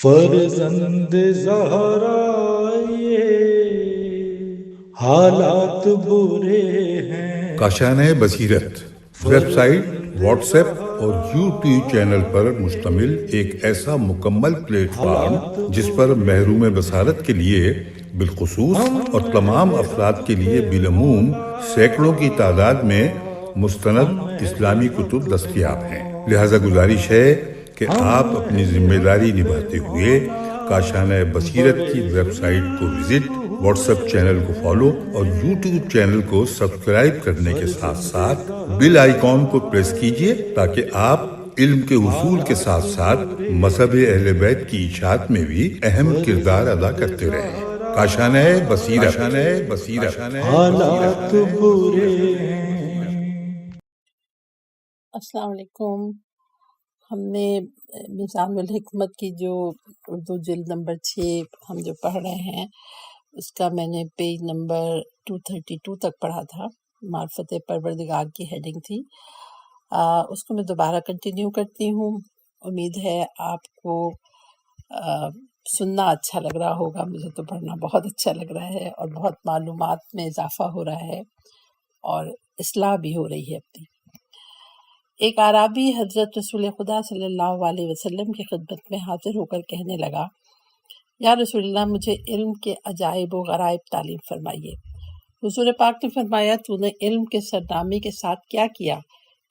فرزند زہرا یہ حالات برے ہیں۔ کاشانۂ بصیرت ویب سائٹ، واٹس ایپ اور یوٹیوب چینل پر مشتمل ایک ایسا مکمل پلیٹ فارم جس پر محروم بصارت کے لیے بالخصوص اور تمام افراد کے لیے بالعموم سینکڑوں کی تعداد میں مستند اسلامی کتب دستیاب ہیں۔ لہذا گزارش ہے کہ آپ اپنی ذمہ داری نبھاتے ہوئے کاشانۂ بصیرت کی ویب سائٹ کو وزٹ، واٹس ایپ چینل کو فالو اور یوٹیوب چینل کو سبسکرائب کرنے کے ساتھ ساتھ بیل آئیکن کو پریس کیجئے تاکہ آپ علم کے حصول کے ساتھ ساتھ مذہب اہل بیت کی اشاعت میں بھی اہم کردار ادا کرتے رہیں۔ کاشانۂ بصیرت۔ حالات برے ہیں۔ السلام علیکم۔ ہم نے میزان الحکمت کی جو اردو جلد نمبر 6 ہم جو پڑھ رہے ہیں اس کا میں نے پیج نمبر 232 تک پڑھا تھا۔ معرفت پروردگار کی ہیڈنگ تھی۔ اس کو میں دوبارہ کنٹینیو کرتی ہوں۔ امید ہے آپ کو سننا اچھا لگ رہا ہوگا۔ مجھے تو پڑھنا بہت اچھا لگ رہا ہے اور بہت معلومات میں اضافہ ہو رہا ہے اور اصلاح بھی ہو رہی ہے اپنی۔ ایک اعرابی حضرت رسول خدا صلی اللہ علیہ وسلم کی خدمت میں حاضر ہو کر کہنے لگا، یا رسول اللہ، مجھے علم کے عجائب و غرائب تعلیم فرمائیے۔ حضور پاک نے فرمایا، تو نے علم کے سرنامے کے ساتھ کیا کیا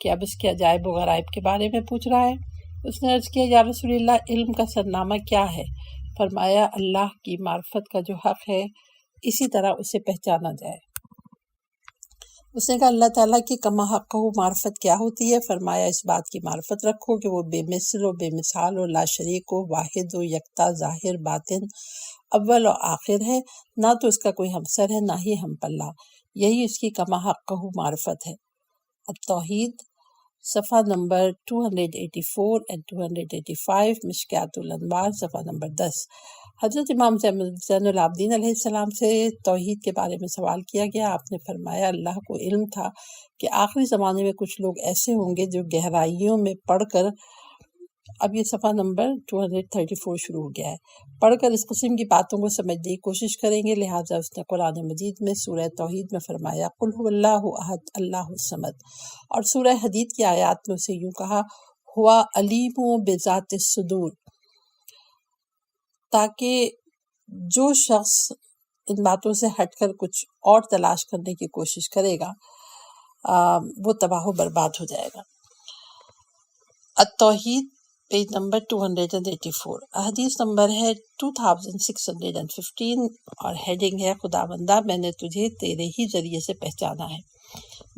کہ اب اس کے عجائب و غرائب کے بارے میں پوچھ رہا ہے؟ اس نے عرض کیا، یا رسول اللہ، علم کا سرنامہ کیا ہے؟ فرمایا، اللہ کی معرفت کا جو حق ہے اسی طرح اسے پہچانا جائے۔ اس نے کہا، اللہ تعالیٰ کی کما حق معرفت کیا ہوتی ہے؟ فرمایا، اس بات کی معرفت رکھو کہ وہ بے مثل و بے مثال و لا شریک و واحد و یکتا، ظاہر باطن، اول و آخر ہے، نہ تو اس کا کوئی ہمسر ہے نہ ہی ہم پلہ۔ یہی اس کی کما حق معرفت ہے۔ التوحید، صفحہ نمبر 284 and 285، مشکیات الانوار، صفحہ نمبر 10۔ حضرت امام زین العابدین علیہ السلام سے توحید کے بارے میں سوال کیا گیا۔ آپ نے فرمایا، اللہ کو علم تھا کہ آخری زمانے میں کچھ لوگ ایسے ہوں گے جو گہرائیوں میں پڑھ کر، اب یہ صفحہ نمبر 234 شروع ہو گیا ہے، پڑھ کر اس قسم کی باتوں کو سمجھنے کی کوشش کریں گے۔ لہٰذا اس نے قرآن مجید میں سورہ توحید میں فرمایا، قل هو اللہ احد اللہ الصمد، اور سورہ حدید کی آیات میں اسے یوں کہا، ہوا علیم بذات الصدور، تاکہ جو شخص ان باتوں سے ہٹ کر کچھ اور تلاش کرنے کی کوشش کرے گا وہ تباہ و برباد ہو جائے گا۔ التوحید، پیج نمبر 284، حدیث نمبر ہے 2615 اور ہیڈنگ ہے، خداوندہ میں نے تجھے تیرے ہی ذریعے سے پہچانا ہے۔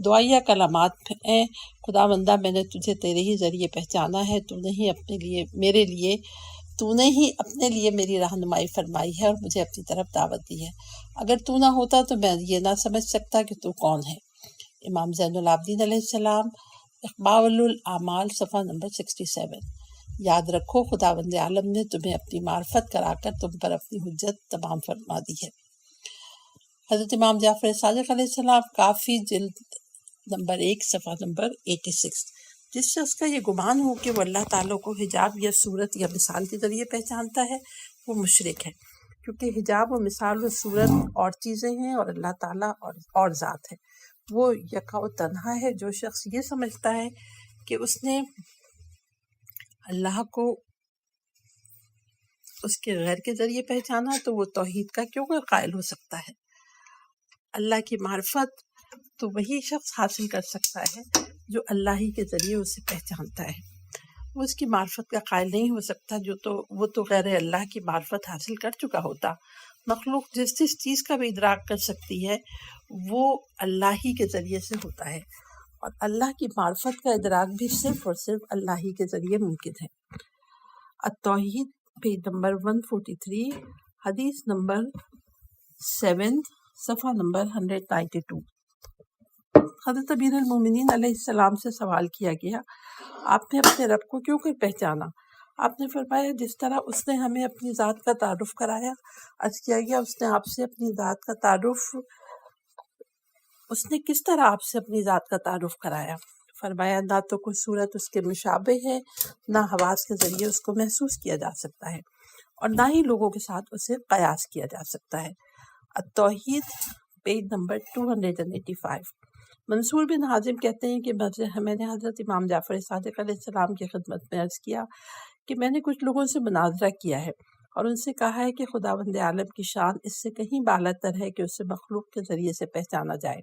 دعائیہ کلمات ہیں، خداوندہ میں نے تجھے تیرے ہی ذریعے پہچانا ہے، تو نے ہی اپنے لیے میری رہنمائی فرمائی ہے اور مجھے اپنی طرف دعوت دی ہے۔ اگر تو نہ ہوتا تو میں یہ نہ سمجھ سکتا کہ تو کون ہے۔ امام زین العابدین علیہ السلام، اقبال الاعمال، صفحہ نمبر 67۔ یاد رکھو، خداوند عالم نے تمہیں اپنی معرفت کرا کر تم پر اپنی حجت تمام فرما دی ہے۔ حضرت امام جعفر صادق علیہ السلام، کافی، جلد نمبر 1، صفحہ نمبر 86۔ جس شخص کا یہ گمان ہو کہ وہ اللہ تعالیٰ کو حجاب یا صورت یا مثال کے ذریعے پہچانتا ہے وہ مشرک ہے، کیونکہ حجاب و مثال و صورت اور چیزیں ہیں اور اللہ تعالیٰ اور ذات ہے۔ وہ یکا و تنہا ہے۔ جو شخص یہ سمجھتا ہے کہ اس نے اللہ کو اس کے غیر کے ذریعے پہچانا تو وہ توحید کا کیوں قائل ہو سکتا ہے؟ اللہ کی معرفت تو وہی شخص حاصل کر سکتا ہے جو اللہ ہی کے ذریعے اسے پہچانتا ہے۔ وہ اس کی معرفت کا قائل نہیں ہو سکتا وہ تو غیر اللہ کی معرفت حاصل کر چکا ہوتا۔ مخلوق جس چیز کا بھی ادراک کر سکتی ہے وہ اللہ ہی کے ذریعے سے ہوتا ہے، اور اللہ کی معرفت کا ادراک بھی صرف اور صرف اللہ ہی کے ذریعے ممکن ہے۔ التوحید، پیج نمبر 143، حدیث نمبر 7، صفحہ نمبر 192۔ حضرت امیر المومنین علیہ السلام سے سوال کیا گیا، آپ نے اپنے رب کو کیوں کر پہچانا؟ آپ نے فرمایا، جس طرح اس نے ہمیں اپنی ذات کا تعارف کرایا۔ عرض کیا گیا، اس نے آپ سے اپنی ذات کا تعارف، اس نے کس طرح آپ سے اپنی ذات کا تعارف کرایا؟ فرمایا نہ تو کوئی صورت اس کے مشابہ ہے، نہ حواس کے ذریعے اس کو محسوس کیا جا سکتا ہے، اور نہ ہی لوگوں کے ساتھ اسے قیاس کیا جا سکتا ہے۔ التوحید پیج نمبر 285۔ منصور بن حازم کہتے ہیں کہ میں نے حضرت امام جعفر صادق علیہ السلام کی خدمت میں عرض کیا کہ میں نے کچھ لوگوں سے مناظرہ کیا ہے اور ان سے کہا ہے کہ خداوند عالم کی شان اس سے کہیں بالاتر ہے کہ اسے مخلوق کے ذریعے سے پہچانا جائے،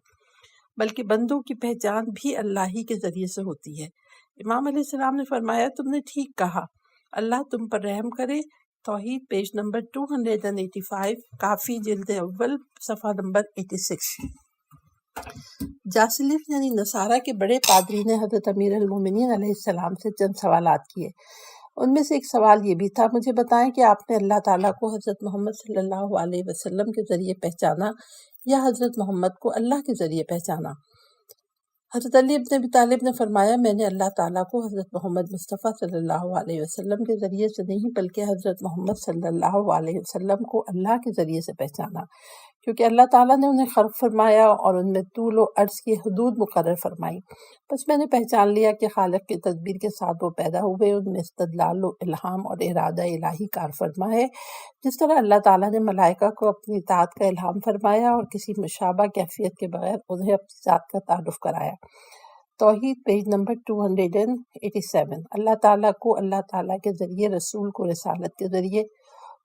بلکہ بندوں کی پہچان بھی اللہ ہی کے ذریعے سے ہوتی ہے۔ امام علیہ السلام نے فرمایا تم نے ٹھیک کہا، اللہ تم پر رحم کرے۔ توحید پیج نمبر 285، کافی جلد اول صفحہ نمبر 86۔ جاسلیق یعنی نصارہ کے بڑے پادری نے حضرت امیر المومنین علیہ السلام سے چند سوالات کیے۔ ان میں سے ایک سوال یہ بھی تھا، مجھے بتائیں کہ آپ نے اللہ تعالیٰ کو حضرت محمد صلی اللہ علیہ وسلم کے ذریعے پہچانا یا حضرت محمد کو اللہ کے ذریعے پہچانا؟ حضرت علی ابن ابی طالب نے فرمایا میں نے اللہ تعالیٰ کو حضرت محمد مصطفیٰ صلی اللہ علیہ وسلم کے ذریعے سے نہیں بلکہ حضرت محمد صلی اللہ علیہ وسلم کو اللہ کے ذریعے سے پہچانا، کیونکہ اللہ تعالیٰ نے انہیں خلق فرمایا اور ان میں طول و عرض کی حدود مقرر فرمائی۔ بس میں نے پہچان لیا کہ خالق کی تدبیر کے ساتھ وہ پیدا ہوئے، ان میں استدلال و الہام اور ارادہ الہی کار فرما ہے، جس طرح اللہ تعالیٰ نے ملائکہ کو اپنی اطاعت کا الہام فرمایا اور کسی مشابہ کیفیت کے بغیر انہیں اپنی ذات کا تعارف کرایا۔ توحید پیج نمبر 287۔ اللہ تعالیٰ کو اللہ تعالیٰ کے ذریعے، رسول کو رسالت کے ذریعے،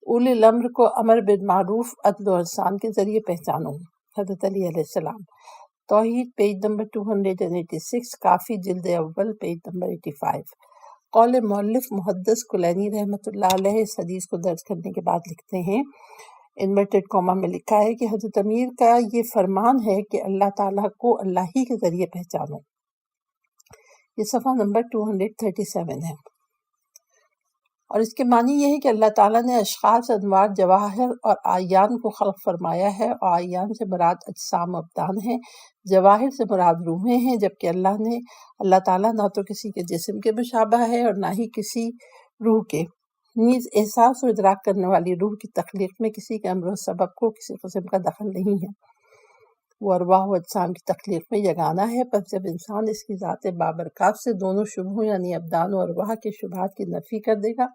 اولی الامر کو امر بالمعروف عدل و احسان کے ذریعے پہچانو۔ حضرت علی علیہ السلام۔ توحید پیج نمبر 286، کافی جلد اول پیج نمبر 85۔ قول مؤلف محدث کلینی رحمۃ اللہ علیہ اس حدیث کو درج کرنے کے بعد لکھتے ہیں، انورٹڈ کوما میں لکھا ہے کہ حضرت امیر کا یہ فرمان ہے کہ اللہ تعالیٰ کو اللہ ہی کے ذریعے پہچانو۔ یہ صفحہ نمبر 237 ہے، اور اس کے معنی یہ ہے کہ اللہ تعالیٰ نے اشخاص، انوار، جواہر اور اعیان کو خلق فرمایا ہے، اور اعیان سے مراد اجسام و ابدان ہیں، جواہر سے مراد روحیں ہیں، جبکہ اللہ تعالیٰ نہ تو کسی کے جسم کے مشابہ ہے اور نہ ہی کسی روح کے، نیز احساس و ادراک کرنے والی روح کی تخلیق میں کسی کے امر و سبب کو کسی قسم کا دخل نہیں ہے۔ وہ ارواح و اجسام کی تخلیق میں یگانہ ہے، پس جب انسان اس کی ذات بابرکات سے دونوں شبہوں یعنی ابدان و ارواح کے شبہات کی نفی کر دے گا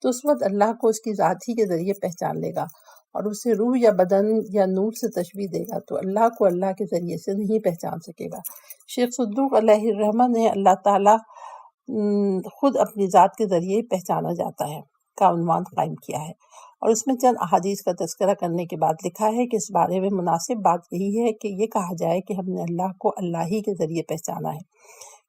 تو اس وقت اللہ کو اس کی ذات ہی کے ذریعے پہچان لے گا، اور اسے روح یا بدن یا نور سے تشبیہ دے گا تو اللہ کو اللہ کے ذریعے سے نہیں پہچان سکے گا۔ شیخ صدوق علیہ الرحمہ نے اللہ تعالیٰ خود اپنی ذات کے ذریعے پہچانا جاتا ہے کا عنوان قائم کیا ہے، اور اس میں چند احادیث کا تذکرہ کرنے کے بعد لکھا ہے کہ اس بارے میں مناسب بات یہی ہے کہ یہ کہا جائے کہ ہم نے اللہ کو اللہ ہی کے ذریعے پہچانا ہے،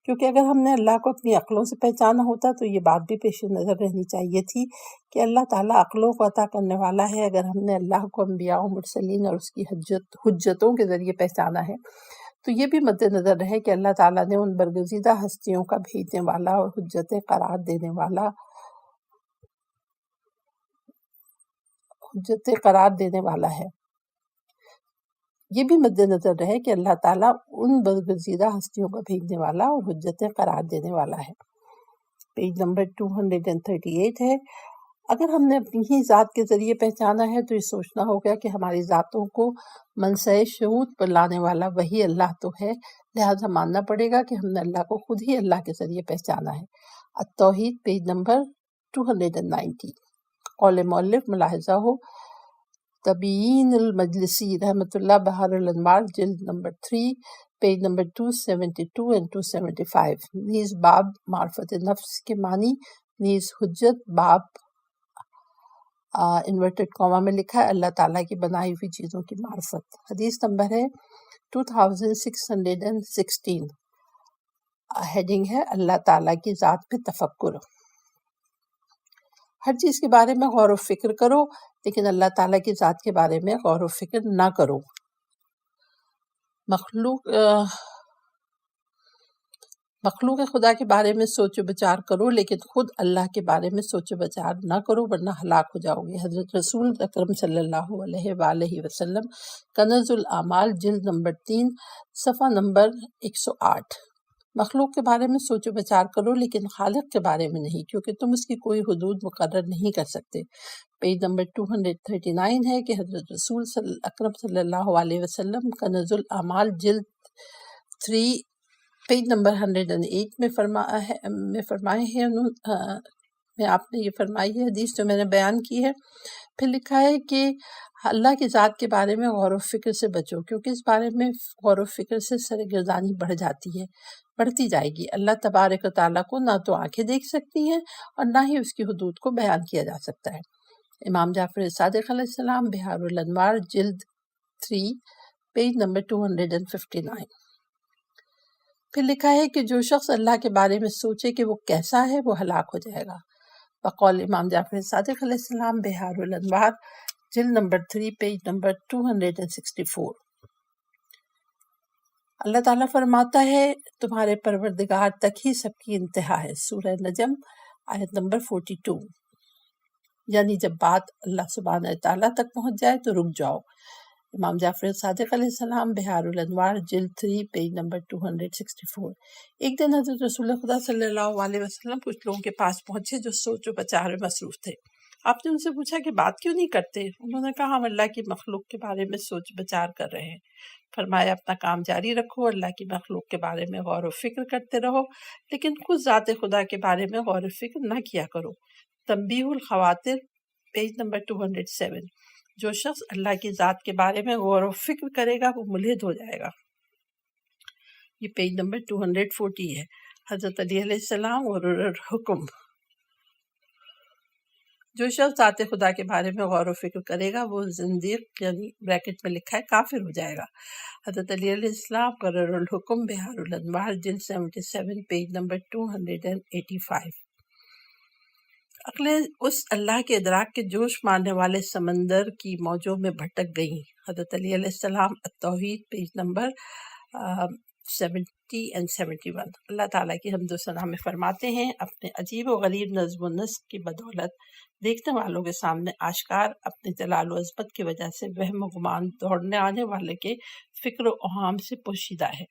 کیونکہ اگر ہم نے اللہ کو اپنی عقلوں سے پہچانا ہوتا تو یہ بات بھی پیش نظر رہنی چاہیے تھی کہ اللہ تعالیٰ عقلوں کو عطا کرنے والا ہے۔ اگر ہم نے اللہ کو انبیاء و مرسلین اور اس کی حجتوں کے ذریعے پہچانا ہے تو یہ بھی مد نظر رہے کہ اللہ تعالیٰ نے ان برگزیدہ ہستیوں کا بھیجنے والا اور حجتیں قرار دینے والا ہے۔ یہ بھی مد نظر رہے کہ اللہ تعالیٰ ان برگزیدہ ہستیوں کا بھیجنے والا اور حجتیں قرار دینے والا ہے۔ پیج نمبر 238 ہے۔ اگر ہم نے اپنی ہی ذات کے ذریعے پہچانا ہے تو یہ سوچنا ہوگا کہ ہماری ذاتوں کو منصع شہود پر لانے والا وہی اللہ تو ہے، لہذا ماننا پڑے گا کہ ہم نے اللہ کو خود ہی اللہ کے ذریعے پہچانا ہے۔ التوحید پیج نمبر 290۔ قول مؤلف ملاحظہ ہو، تبیین المجلسی رحمۃ اللہ بحر الانوار جلد نمبر 3 پیج نمبر 272 and 275۔ نیز باب معرفت نفس کے معنی، نیز حجت باب انورٹڈ کوما میں لکھا ہے اللہ تعالیٰ کی بنائی ہوئی چیزوں کی معرفت۔ حدیث نمبر ہے 2616۔ ہیڈنگ ہے اللہ تعالیٰ کی ذات میں تفکر۔ ہر چیز کے بارے میں غور و فکر کرو لیکن اللہ تعالیٰ کی ذات کے بارے میں غور و فکر نہ کرو۔ مخلوق خدا کے بارے میں سوچ و بچار کرو لیکن خود اللہ کے بارے میں سوچ و بچار نہ کرو ورنہ ہلاک ہو جاؤ گے۔ حضرت رسول اکرم صلی اللہ علیہ وآلہ وسلم، کنز الاعمال جلد نمبر 3 صفحہ نمبر 108۔ مخلوق کے بارے میں سوچ و بچار کرو لیکن خالق کے بارے میں نہیں، کیونکہ تم اس کی کوئی حدود مقرر نہیں کر سکتے۔ پیج نمبر 239 ہے کہ حضرت رسول اکرم صلی اللہ علیہ وسلم، کنز الاعمال جلد 3 پیج نمبر 108 میں فرمائے ہیں میں آپ نے یہ فرمائی ہے حدیث جو میں نے بیان کی ہے. پھر لکھا ہے کہ اللہ کی ذات کے بارے میں غور و فکر سے بچو، کیونکہ اس بارے میں غور و فکر سے سرگردانی بڑھتی جائے گی. اللہ تبارک و تعالیٰ کو نہ تو آنکھیں دیکھ سکتی ہیں اور نہ ہی اس کی حدود کو بیان کیا جا سکتا ہے. امام جعفر صادق علیہ السلام بحار الانوار جلد 3 پیج نمبر 259. پھر لکھا ہے کہ جو شخص اللہ کے بارے میں سوچے کہ وہ کیسا ہے وہ ہلاک ہو جائے گا. بقول امام جعفر صادق علیہ السلام بحار الانوار جلد نمبر 3 پیج نمبر 264. اللہ تعالیٰ فرماتا ہے تمہارے پروردگار تک ہی سب کی انتہا ہے. سورہ نجم آیت نمبر 42. یعنی جب بات اللہ سبحانہ تعالیٰ تک پہنچ جائے تو رک جاؤ. امام جعفر صادق علیہ السلام بحار الانوار جلد 3 پیج نمبر 264. ایک دن حضرت رسول خدا صلی اللہ علیہ وسلم کچھ لوگوں کے پاس پہنچے جو سوچ و بچار میں مصروف تھے. آپ نے ان سے پوچھا کہ بات کیوں نہیں کرتے؟ انہوں نے کہا ہم اللہ کی مخلوق کے بارے میں سوچ بچار کر رہے ہیں. فرمایا اپنا کام جاری رکھو، اللہ کی مخلوق کے بارے میں غور و فکر کرتے رہو، لیکن خود ذات خدا کے بارے میں غور و فکر نہ کیا کرو. تنبیہ الخواطر پیج نمبر 207. جو شخص اللہ کی ذات کے بارے میں غور و فکر کرے گا وہ ملحد ہو جائے گا. یہ پیج نمبر 240 ہے. حضرت علی علیہ السلام اور حکم. جو شخص ذات خدا کے بارے میں غور و فکر کرے گا وہ زندیق یعنی بریکٹ میں لکھا ہے کافر ہو جائے گا. حضرت علی علیہ السلام قرر الحکم بحار الانوار جلد 77 پیج نمبر 285. عقلیں اس اللہ کے ادراک کے جوش مارنے والے سمندر کی موجوں میں بھٹک گئیں. حضرت علی علیہ السلام التوحید پیج نمبر 70 and 71. اللہ تعالیٰ کی حمد و ثنا میں فرماتے ہیں اپنے عجیب و غریب نظم و نسق کی بدولت دیکھنے والوں کے سامنے آشکار اپنے جلال و عظمت کی وجہ سے وہم و گمان دوڑنے آنے والے کے فکر و اوہام سے پوشیدہ ہے.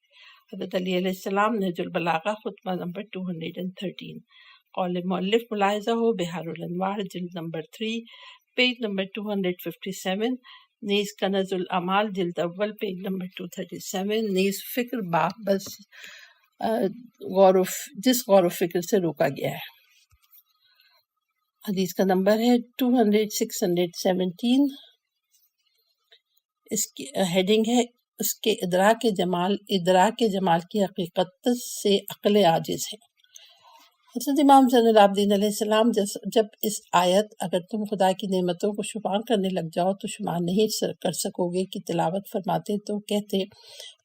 حضرت علی علیہ السلام نہج البلاغہ خطبہ نمبر 213. قول مؤلف ملاحظہ ہو بحار الانوار جلد نمبر 3 پیج نمبر 257. نیز کنز الامال جلد اول پیج نمبر 237. نیز فکر باب بس جس غور و فکر سے روکا گیا ہے. حدیث کا نمبر ہے 617. اس کی ہیڈنگ ہے اس کے ادراک جمال کی حقیقت سے عقل عاجز ہے. حضرت امام زین العابدین علیہ السلام جب اس آیت اگر تم خدا کی نعمتوں کو شمار کرنے لگ جاؤ تو شمار نہیں کر سکو گے کی تلاوت فرماتے تو کہتے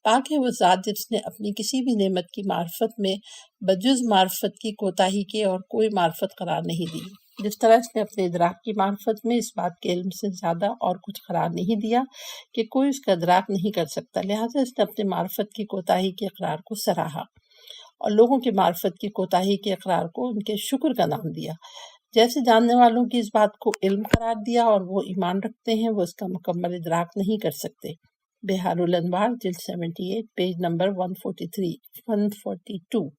پاک ہے وہ ذات جس نے اپنی کسی بھی نعمت کی معرفت میں بجز معرفت کی کوتاہی کے اور کوئی معرفت قرار نہیں دی. جس طرح اس نے اپنے ادراک کی معرفت میں اس بات کے علم سے زیادہ اور کچھ قرار نہیں دیا کہ کوئی اس کا ادراک نہیں کر سکتا، لہٰذا اس نے اپنے معرفت کی کوتاہی کے اقرار کو سراہا اور لوگوں کی معرفت کی کوتاہی کے اقرار کو ان کے شکر کا نام دیا. جیسے جاننے والوں کی اس بات کو علم قرار دیا اور وہ ایمان رکھتے ہیں وہ اس کا مکمل ادراک نہیں کر سکتے. بحار الانوار جلد 78 پیج نمبر 142.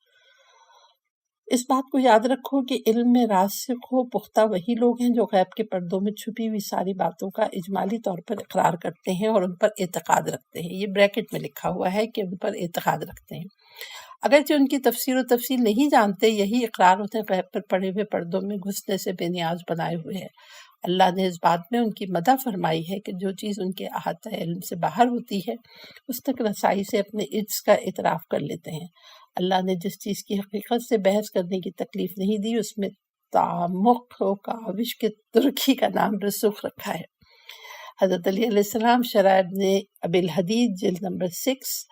اس بات کو یاد رکھو کہ علم میں راسخ و پختہ وہی لوگ ہیں جو غیب کے پردوں میں چھپی ہوئی ساری باتوں کا اجمالی طور پر اقرار کرتے ہیں اور ان پر اعتقاد رکھتے ہیں. یہ بریکٹ میں لکھا ہوا ہے کہ ان پر اعتقاد رکھتے ہیں اگرچہ ان کی تفسیر و تفصیل نہیں جانتے. یہی اقرار انہیں غیب پر پڑے ہوئے پردوں میں گھسنے سے بے نیاز بنائے ہوئے ہے. اللہ نے اس بات میں ان کی مدح فرمائی ہے کہ جو چیز ان کے احاطہ علم سے باہر ہوتی ہے اس تک رسائی سے اپنے عجز کا اعتراف کر لیتے ہیں. اللہ نے جس چیز کی حقیقت سے بحث کرنے کی تکلیف نہیں دی اس میں تعمق و کاوش کے ترکی کا نام رسوخ رکھا ہے. حضرت علی علیہ السلام شرح ابن ابی الحدید جلد نمبر 6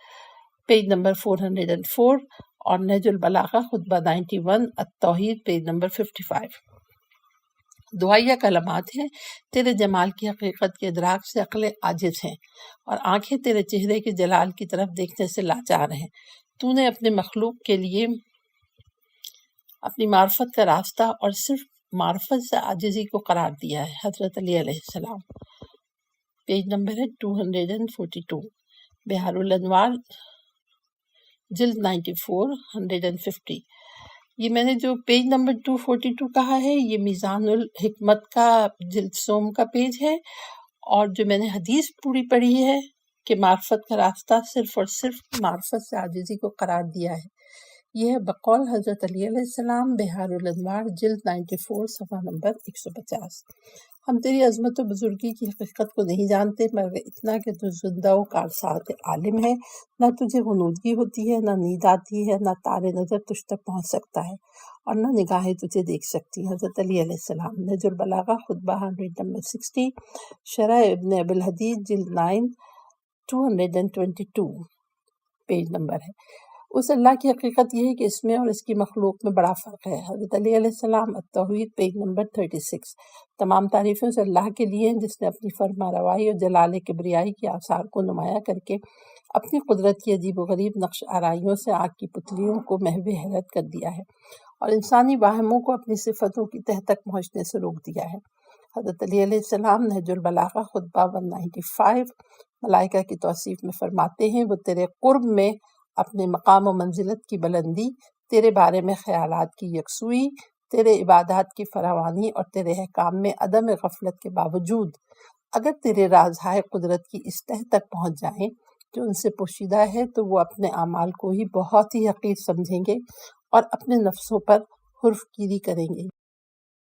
پیج نمبر 404 اور نہج البلاغہ خطبہ 91 التوحید پیج نمبر 55. دعائیہ کلمات ہیں تیرے جمال کی حقیقت کے ادراک سے عقل عاجز ہیں اور آنکھیں تیرے چہرے کے جلال کی طرف دیکھنے سے لاچار ہیں. تو نے اپنے مخلوق کے لیے اپنی معرفت کا راستہ اور صرف معرفت سے عاجزی کو قرار دیا ہے. حضرت علی علیہ السلام پیج نمبر ہے 242. بحار الانوار جلد 94 150. یہ میں نے جو پیج نمبر 242 کہا ہے یہ میزان الحکمت کا جلد سوم کا پیج ہے اور جو میں نے حدیث پوری پڑھی ہے کہ معرفت کا راستہ صرف اور صرف معرفت سے عاجزی کو قرار دیا ہے۔ یہ ہے بقول حضرت علی علیہ السلام بہار الانوار جلد 94 صفحہ نمبر 150۔ ہم تیری عظمت و بزرگی کی حقیقت کو نہیں جانتے مگر اتنا کہ تو زندہ و کارسات عالم ہے، نہ تجھے غنودگی ہوتی ہے، نہ نیند آتی ہے، نہ تار نظر تجھ تک پہنچ سکتا ہے اور نہ نگاہیں تجھے دیکھ سکتی ہیں۔ حضرت علی علیہ السلام نہج البلاغہ خطبہ 100 نمبر 60، شرح ابن ابی الحدید جلد 9 222 پیج نمبر ہے۔ اس اللہ کی حقیقت یہ ہے کہ اس میں اور اس کی مخلوق میں بڑا فرق ہے۔ حضرت علی علیہ السلام التوحید پیج نمبر 36۔ تمام تعریفیں اس اللہ کے لیے ہیں جس نے اپنی فرما روائی اور جلال کبریائی کی آثار کو نمایاں کر کے اپنی قدرت کی عجیب و غریب نقش آرائیوں سے آگ کی پتلیوں کو محو حیرت کر دیا ہے اور انسانی واہموں کو اپنی صفتوں کی تہ تک پہنچنے سے روک دیا ہے۔ حضرت علی علیہ السلام نہج البلاغہ خطبہ 195 ملائکہ کی توصیف میں فرماتے ہیں، وہ تیرے قرب میں اپنے مقام و منزلت کی بلندی، تیرے بارے میں خیالات کی یکسوئی، تیرے عبادات کی فراوانی اور تیرے احکام میں عدم غفلت کے باوجود اگر تیرے رازہائے قدرت کی اس تہ تک پہنچ جائیں جو ان سے پوشیدہ ہے تو وہ اپنے اعمال کو ہی بہت ہی حقیر سمجھیں گے اور اپنے نفسوں پر حرف گیری کریں گے۔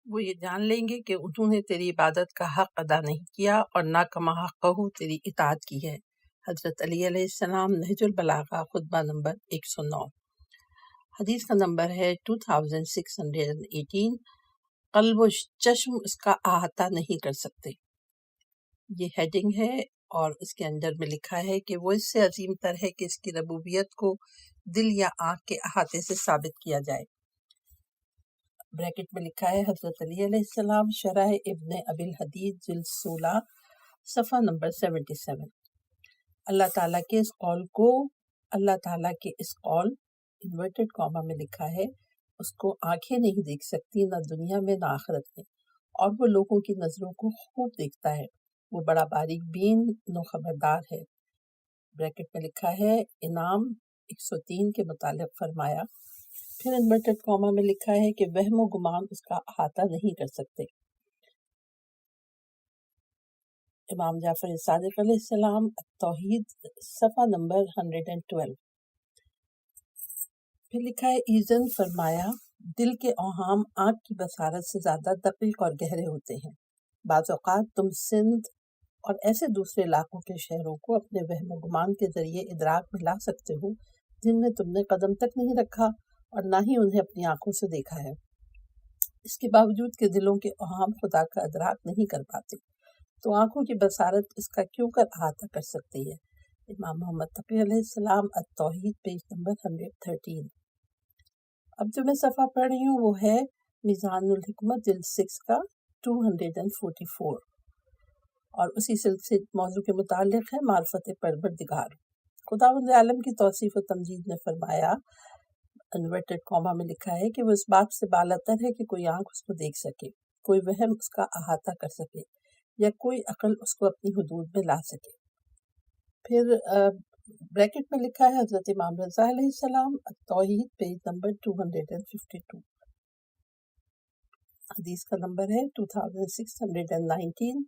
وہ یہ جان لیں گے کہ انہوں نے تیری عبادت کا حق ادا نہیں کیا اور نہ کما حقہ تیری اطاعت کی ہے۔ حضرت علی علیہ السلام نہج البلاغہ خطبہ نمبر 109۔ حدیث کا نمبر ہے 2618۔ قلب و چشم اس کا احاطہ نہیں کر سکتے، یہ ہیڈنگ ہے اور اس کے اندر میں لکھا ہے کہ وہ اس سے عظیم تر ہے کہ اس کی ربوبیت کو دل یا آنکھ کے احاطے سے ثابت کیا جائے۔ بریکٹ میں لکھا ہے حضرت علی علیہ السلام شرح ابن ابی الحدید جلد 16 صفحہ نمبر 77۔ اللہ تعالیٰ کے اس قول انورٹڈ کاما میں لکھا ہے اس کو آنکھیں نہیں دیکھ سکتی، نہ دنیا میں نہ آخرت میں، اور وہ لوگوں کی نظروں کو خوب دیکھتا ہے، وہ بڑا باریک بین نو خبردار ہے۔ بریکٹ میں لکھا ہے انعام 103 کے متعلق فرمایا، پھر انورٹڈ کاما میں لکھا ہے کہ وہم و گمان اس کا احاطہ نہیں کر سکتے۔ امام جعفر صادق علیہ السلام التوحید صفحہ نمبر 112۔ پھر لکھا ہے ایزن فرمایا، دل کے اوہام آنکھ کی بصارت سے زیادہ دقیق اور گہرے ہوتے ہیں۔ بعض اوقات تم سندھ اور ایسے دوسرے علاقوں کے شہروں کو اپنے وہم و گمان کے ذریعے ادراک میں لا سکتے ہو جن میں تم نے قدم تک نہیں رکھا اور نہ ہی انہیں اپنی آنکھوں سے دیکھا ہے، اس کے باوجود کہ دلوں کے اوہام خدا کا ادراک نہیں کر پاتے، تو آنکھوں کی بصارت اس کا کیوں کر احاطہ کر سکتی ہے۔ امام محمد تقی علیہ السلام التوحید پیج نمبر 113۔ اب جو میں صفحہ پڑھ رہی ہوں وہ ہے میزان الحکمت جلد 6 کا 244، اور اسی سلسلے موضوع کے متعلق ہے معرفت پروردگار۔ خداوند عالم کی توصیف و تمجید نے فرمایا، انورٹڈ کاما میں لکھا ہے کہ وہ اس بات سے بالاتر ہے کہ کوئی آنکھ اس کو دیکھ سکے، کوئی وہم اس کا احاطہ کر سکے یا کوئی عقل اس کو اپنی حدود میں لا سکے۔ پھر بریکٹ میں لکھا ہے حضرت امام رضا علیہ السلام التوحید پیج نمبر 252۔ حدیث کا نمبر ہے 2619۔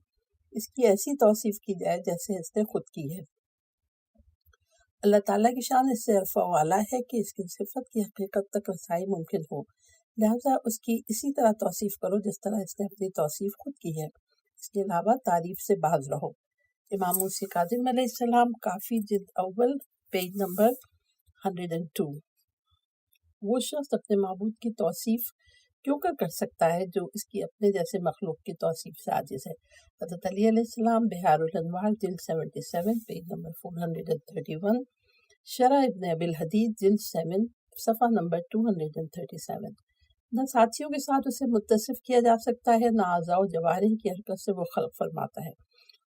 اس کی ایسی توصیف کی جائے جیسے اس نے خود کی ہے۔ اللہ تعالیٰ کی شان اس سے عرفہ والا ہے کہ اس کی صفت کی حقیقت تک رسائی ممکن ہو، لہذا اس کی اسی طرح توصیف کرو جس طرح اس نے اپنی توصیف خود کی ہے، اس کے علاوہ تعریف سے باز رہو۔ امام موسی کاظم علیہ السلام کافی جلد اول پیج نمبر 102۔ وہ شخص اپنے معبود کی توصیف کیوں کر سکتا ہے جو اس کی اپنے جیسے مخلوق کی توصیف سے عاجز ہے۔ حضرت علی علیہ السلام بہار الانوار جلد 77 پیج نمبر 431، شرح ابن ابی الحدید جلد 7 صفحہ نمبر 237۔ نہ ساتھیوں کے ساتھ اسے متصف کیا جا سکتا ہے، نہ اعضاء و جوارح کی حرکت سے وہ خلق فرماتا ہے،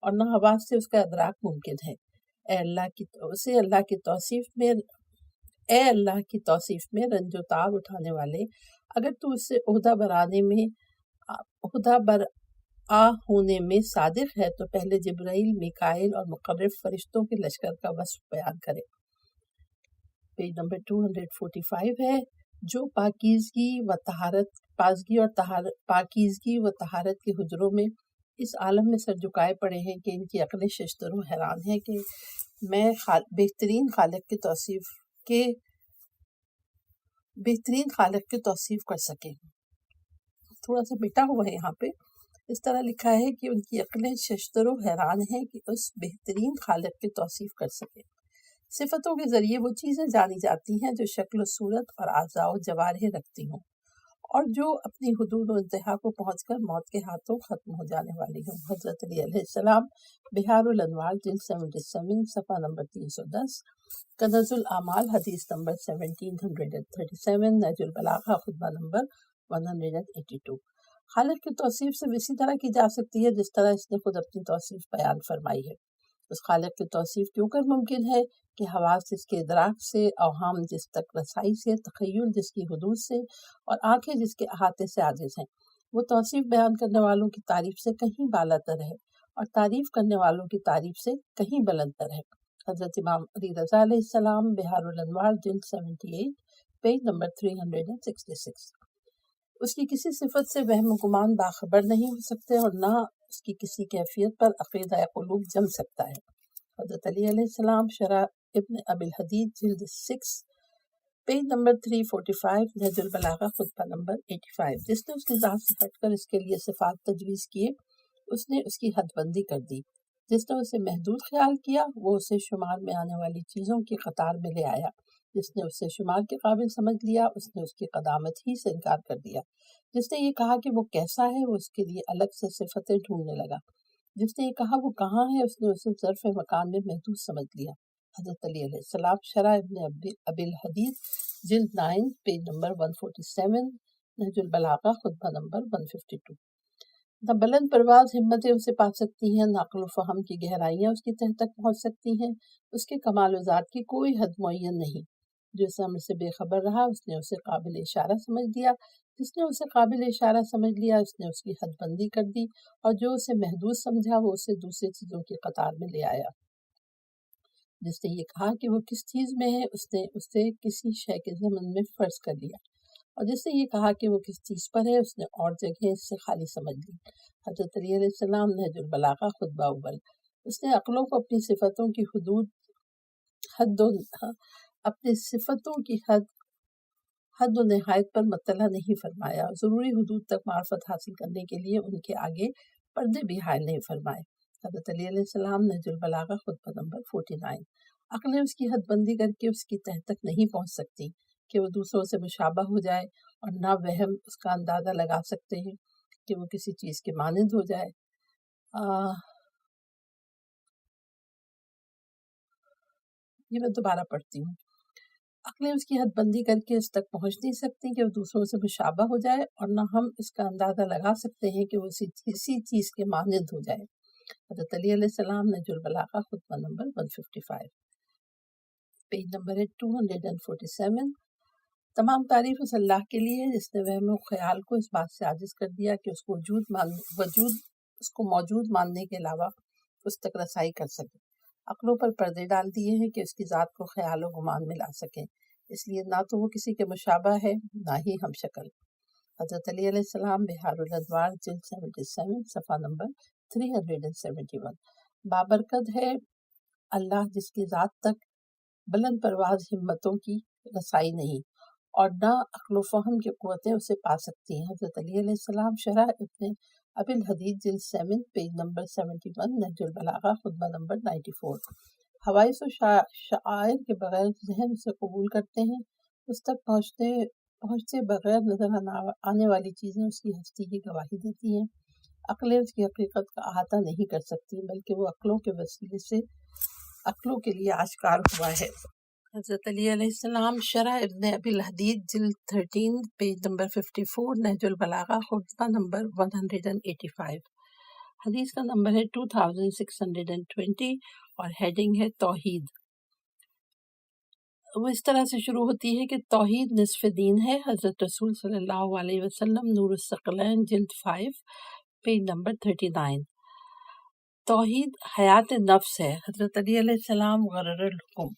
اور نہ حواس سے اس کا ادراک ممکن ہے۔ اے اللہ کی توصیف میں رنج و تعب اٹھانے والے، اگر تو اس سے عہدہ برآ ہونے میں صادق ہے تو پہلے جبرائیل، میکائیل اور مقرب فرشتوں کے لشکر کا وصف بیان کرے۔ پیج نمبر 245 ہے، جو پاکیزگی و طہارت کے حجروں میں اس عالم میں سر جھکائے پڑے ہیں کہ ان کی عقلیں ششدر و حیران ہیں کہ میں بہترین خالق کی توصیف کر سکیں. تھوڑا سا مٹا ہوا ہے یہاں پہ، اس طرح لکھا ہے کہ ان کی عقلیں ششدر و حیران ہیں کہ اس بہترین خالق کی توصیف کر سکیں. صفتوں کے ذریعے وہ چیزیں جانی جاتی ہیں جو شکل و صورت اور اعضاء و جوارح رکھتی ہوں، اور جو اپنی حدود و انتہا کو پہنچ کر موت کے ہاتھوں ختم ہو جانے والی ہوں. حضرت علی علیہ السلام، بہار الانوار جلد 77 صفحہ نمبر 310، کنز الاعمال حدیث نمبر 1737، نہج البلاغہ خطبہ نمبر 182. خالق کی توصیف صرف اسی طرح کی جا سکتی ہے جس طرح اس نے خود اپنی توصیف بیان فرمائی ہے. اس خالق کی توصیف کیوں کر ممکن ہے کہ حواس جس کے ادراک سے، اوہام جس تک رسائی سے، تخیل جس کی حدود سے، اور آنکھیں جس کے احاطے سے عاجز ہیں، وہ توصیف بیان کرنے والوں کی تعریف سے کہیں بالاتر ہے اور تعریف کرنے والوں کی تعریف سے کہیں بلندتر ہے. حضرت امام علی رضا علیہ السلام، بہار الانوار جلد 78 پیج نمبر 366. اس کی کسی صفت سے وہم و گمان باخبر نہیں ہو سکتے اور نہ اس کی کسی کیفیت پر عقیدہ قلوب جم سکتا ہے. حضرت علی علیہ السلام، شرح ابن ابی الحدید جلد 6 پیج نمبر 345، نہج البلاغہ خطبہ نمبر 85. جس نے اس کی ذات سے ہٹ کر اس کے لیے صفات تجویز کیے، اس نے اس کی حد بندی کر دی. جس نے اسے محدود خیال کیا، وہ اسے شمار میں آنے والی چیزوں کی قطار میں لے آیا. جس نے اسے شمار کے قابل سمجھ لیا، اس نے اس کی قدامت ہی سے انکار کر دیا. جس نے یہ کہا کہ وہ کیسا ہے، وہ اس کے لیے الگ سے صفتیں ڈھونڈنے لگا. جس نے یہ کہا وہ کہاں ہے، اس نے اسے ظرف مکان میں محدود سمجھ لیا. حضرت علی علیہ السلام، شرح ابن ابی الحدید جلد 9 پیج نمبر 147، نہج البلاغہ خطبہ نمبر 152. نہ بلند پرواز ہمتیں اسے پا سکتی ہیں، نہ عقل و فہم کی گہرائیاں اس کی تہ تک پہنچ سکتی ہیں. اس کے کمال و ذات کی کوئی حد معین نہیں. جو اس امر سے بے خبر رہا، اس نے اسے قابل اشارہ سمجھ لیا. جس نے اسے قابل اشارہ سمجھ لیا، اس نے اس کی حد بندی کر دی، اور جو اسے محدود سمجھا، وہ اسے دوسری چیزوں کی قطار میں لے آیا. جس نے یہ کہا کہ وہ کس چیز میں ہے، اس نے اسے کسی شے کے ضمن میں فرض کر لیا، اور جس نے یہ کہا کہ وہ کس چیز پر ہے، اس نے اور جگہیں اس سے خالی سمجھ لی. حضرت علی علیہ السلام، نہج البلاغہ خطبہ اول. اس نے عقلوں کو اپنی صفتوں کی حد و نہایت پر مطلع نہیں فرمایا. ضروری حدود تک معرفت حاصل کرنے کے لیے ان کے آگے پردے بھی حائل نہیں فرمائے. حضرت علی علیہ السلام، نہج البلاغہ خطبہ نمبر 49. عقلیں اس کی حد بندی کر کے اس کی تہ تک نہیں پہنچ سکتی کہ وہ دوسروں سے مشابہ ہو جائے، اور نہ وہم اس کا اندازہ لگا سکتے ہیں کہ وہ کسی چیز کے مانند ہو جائے. یہ میں دوبارہ پڑھتی ہوں. عقلیں اس کی حد بندی کر کے اس تک پہنچ نہیں سکتی کہ وہ دوسروں سے مشابہ ہو جائے، اور نہ ہم اس کا اندازہ لگا سکتے ہیں کہ وہ کسی چیز کے مانند ہو جائے. حضرت علی علیہ السلام، نہج البلاغہ خطبہ نمبر 155 پیج نمبر 247. تمام تعریف اس اللہ کے لیے جس نے وہم و خیال کو اس بات سے عاجز کر دیا کہ اس کو موجود ماننے کے علاوہ اس تک رسائی کر سکے. عقلوں پر پردے ڈال دیے ہیں کہ اس کی ذات کو خیال و گمان میں لا سکیں. اس لیے نہ تو وہ کسی کے مشابہ ہے، نہ ہی ہم شکل. حضرت علی علیہ السلام، بہار الانوار جلد 77 صفحہ نمبر 371. بابرکت ہے اللہ جس کی ذات تک بلند پرواز ہمتوں کی رسائی نہیں، اور نہ عقل و فہم کی قوتیں اسے پا سکتی ہیں. حضرت علی علیہ السلام، شرح ابن ابی الحدید جلد 7 پیج نمبر 71، نہج البلاغہ خطبہ نمبر 94. حوائس و شعائر کے بغیر ذہن اسے قبول کرتے ہیں. اس تک پہنچتے بغیر نظر آنے والی چیزیں اس کی ہستی کی گواہی دیتی ہیں. عقلیں اس کی حقیقت کا احاطہ نہیں کر سکتی، بلکہ وہ عقلوں کے وسیلے سے عقلوں کے لیے آشکار ہوا ہے. حضرت علی علیہ السلام، شرح ابن ابی الحدید جلد 13 پیج نمبر 54، نہج البلاغہ خطبہ نمبر 185. حدیث کا نمبر ہے 2620 اور ہیڈنگ ہے توحید. وہ اس طرح سے شروع ہوتی ہے کہ توحید نصف دین ہے. حضرت رسول صلی اللہ علیہ وسلم، نور الثقلین جلد 5 پیج نمبر 39. توحید حیات نفس ہے. حضرت علی علیہ السلام، غرر الحکم.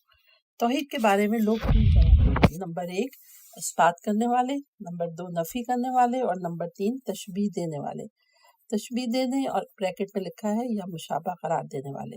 توحید کے بارے میں لوگ تین طرح ہیں: نمبر 1 اثبات کرنے والے، نمبر 2 نفی کرنے والے، اور نمبر 3 تشبیہ دینے والے. تشبیہ دینے اور بریکٹ میں لکھا ہے یا مشابہ قرار دینے والے.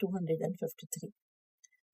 253।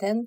10,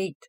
8।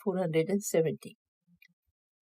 470,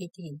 18।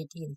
18।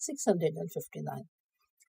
659।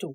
2,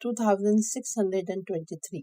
2623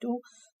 2।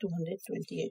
228।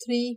3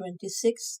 26,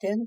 10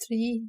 3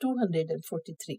243।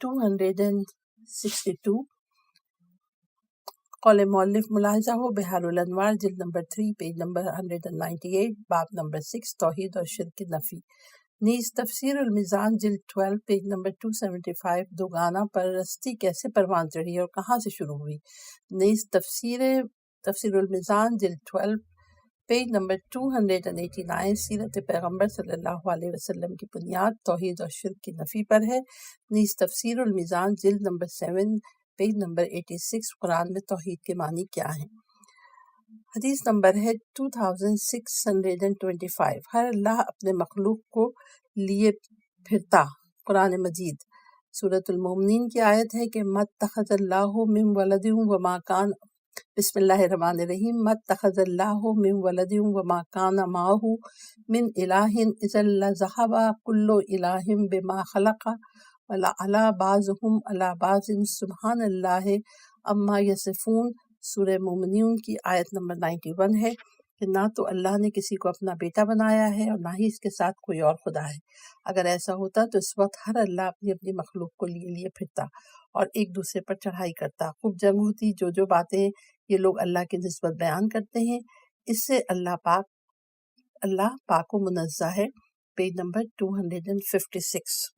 262। قول مؤلف ملاحظہ ہو بحار الانوار جلد نمبر 3 پیج نمبر 198 باب نمبر 6 توحید اور شرک کی نفی. نیز تفسیر المیزان جلد 12 پیج نمبر 275 دوگانہ پرستی کیسے پروان چڑھی اور کہاں سے شروع ہوئی. نیز تفسیر المیزان جلد 12 پیج نمبر 289 سیرت پیغمبر صلی اللہ علیہ وسلم کی بنیاد توحید اور شرک کی نفی پر ہے. نیز تفسیر المیزان جلد نمبر 7 پیج نمبر 86 قرآن میں توحید کے معنی کیا ہیں. حدیث نمبر ہے 2625. ہر اللہ اپنے مخلوق کو لیے پھرتا. قرآن مجید سورۃ المومنین کی آیت ہے کہ مت تخذ اللہ من ولد وما کان. بسم اللہ الرحمن الرحیم. مت تخذ اللہ من ولد وما کان معه من الہ اذا لذهب كل الہ بما خلق وَلَعَلَى بَعْضُهُمْ عَلَى بَعْضٍ سبحان اللہ اما یصفون. سورہ مومنون کی آیت نمبر 91 ہے کہ نہ تو اللہ نے کسی کو اپنا بیٹا بنایا ہے اور نہ ہی اس کے ساتھ کوئی اور خدا ہے. اگر ایسا ہوتا تو اس وقت ہر اللہ اپنی اپنی مخلوق کو لیے پھرتا اور ایک دوسرے پر چڑھائی کرتا. خوب جنگ ہوتی. جو باتیں یہ لوگ اللہ کی نسبت بیان کرتے ہیں اس سے اللہ پاک و منزہ ہے. Page number 256.